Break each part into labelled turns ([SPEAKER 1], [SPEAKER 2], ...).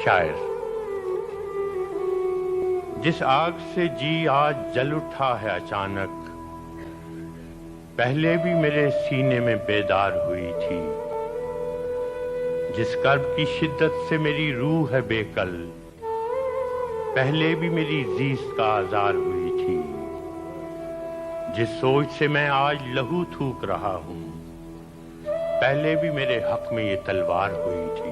[SPEAKER 1] شاعر۔ جس آگ سے جی آج جل اٹھا ہے اچانک، پہلے بھی میرے سینے میں بیدار ہوئی تھی۔ جس کرب کی شدت سے میری روح ہے بے کل، پہلے بھی میری زیست کا آزار ہوئی تھی۔ جس سوچ سے میں آج لہو تھوک رہا ہوں، پہلے بھی میرے حق میں یہ تلوار ہوئی تھی۔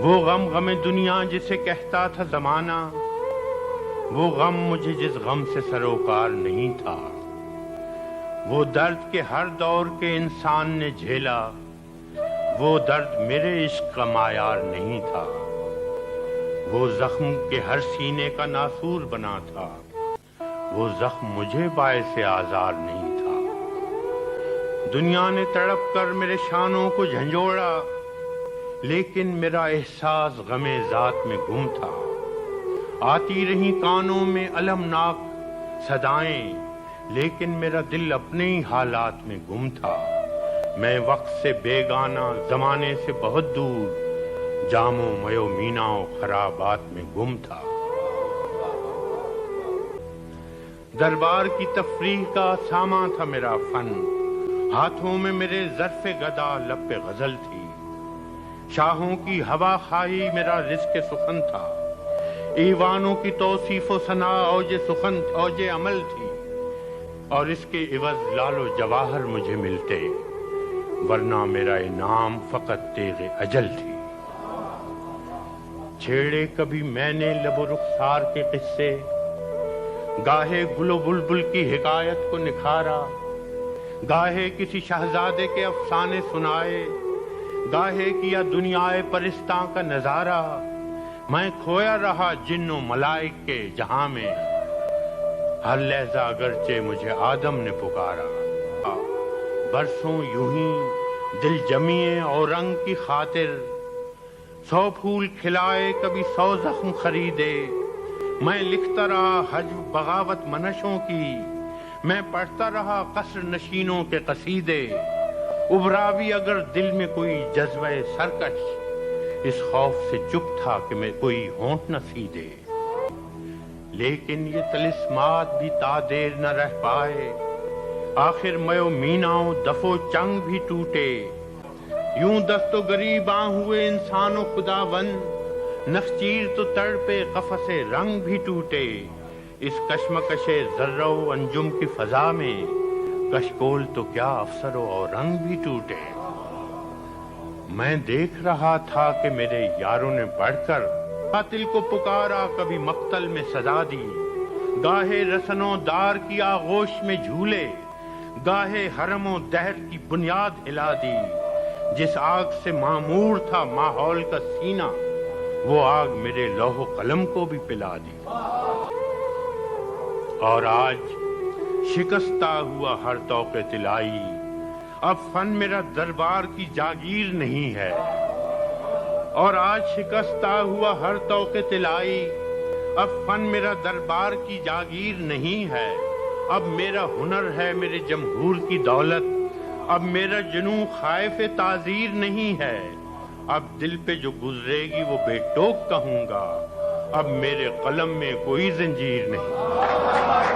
[SPEAKER 1] وہ غم غم دنیا جسے کہتا تھا زمانہ، وہ غم مجھے جس غم سے سروکار نہیں تھا۔ وہ درد کے ہر دور کے انسان نے جھیلا، وہ درد میرے عشق کا معیار نہیں تھا۔ وہ زخم کے ہر سینے کا ناسور بنا تھا، وہ زخم مجھے باعث آزار نہیں تھا۔ دنیا نے تڑپ کر میرے شانوں کو جھنجھوڑا، لیکن میرا احساس غم ذات میں گم تھا۔ آتی رہی کانوں میں المناک صدائیں، لیکن میرا دل اپنے ہی حالات میں گم تھا۔ میں وقت سے بیگانہ، زمانے سے بہت دور، جاموں میو مینا و خرابات میں گم تھا۔ دربار کی تفریح کا سامان تھا میرا فن، ہاتھوں میں میرے ظرف گدا، لب پہ غزل تھی۔ شاہوں کی ہوا خواہی میرا رزق سخن تھا، ایوانوں کی توصیف و ثنا اوج عمل تھی، اور اس کے عوض لال و جواہر مجھے ملتے، ورنہ میرا انعام فقط تیغ اجل تھی۔ چھیڑے کبھی میں نے لب و رخسار کے قصے، گاہے گل و بلبل کی حکایت کو نکھارا، گاہے کسی شہزادے کے افسانے سنائے، گاہے کیا دنیائے پرستاں کا نظارہ۔ میں کھویا رہا جن و ملائک کے جہاں میں، ہر لحظہ اگرچہ مجھے آدم نے پکارا۔ برسوں یوں ہی دل جمیے اور رنگ کی خاطر، 100 پھول کھلائے کبھی 100 زخم خریدے۔ میں لکھتا رہا ہجو بغاوت منشوں کی، میں پڑھتا رہا قصر نشینوں کے قصیدے۔ ابراوی اگر دل میں کوئی جذبہ سرکش، اس خوف سے چپ تھا کہ میں کوئی ہونٹ نہ سیدھے۔ لیکن یہ طلسمات بھی تا دیر نہ رہ پائے، آخر میو میناؤں دفو چنگ بھی ٹوٹے۔ یوں دست و گریباں ہوئے انسان و خداوند، نخچیر تو تڑپے قفس رنگ بھی ٹوٹے۔ اس کشمکش ذرہ و انجم کی فضا میں، کشکول تو کیا افسر و رنگ بھی ٹوٹے۔ میں دیکھ رہا تھا کہ میرے یاروں نے بڑھ کر قاتل کو پکارا، کبھی مقتل میں سزا دی، گاہے رسن و دار کی آغوش میں جھولے، گاہے حرم و دہر کی بنیاد ہلا دی۔ جس آگ سے معمور تھا ماحول کا سینہ، وہ آگ میرے لوح و قلم کو بھی پلا دی۔ اور آج شکستہ ہوا ہر طوق طلائی، اب فن میرا دربار کی جاگیر نہیں ہے۔ اور آج شکستہ ہوا ہر طوق طلائی، اب فن میرا دربار کی جاگیر نہیں ہے۔ اب میرا ہنر ہے میرے جمہور کی دولت، اب میرا جنوں خائف تعزیر نہیں ہے۔ اب دل پہ جو گزرے گی وہ بے ٹوک کہوں گا، اب میرے قلم میں کوئی زنجیر نہیں۔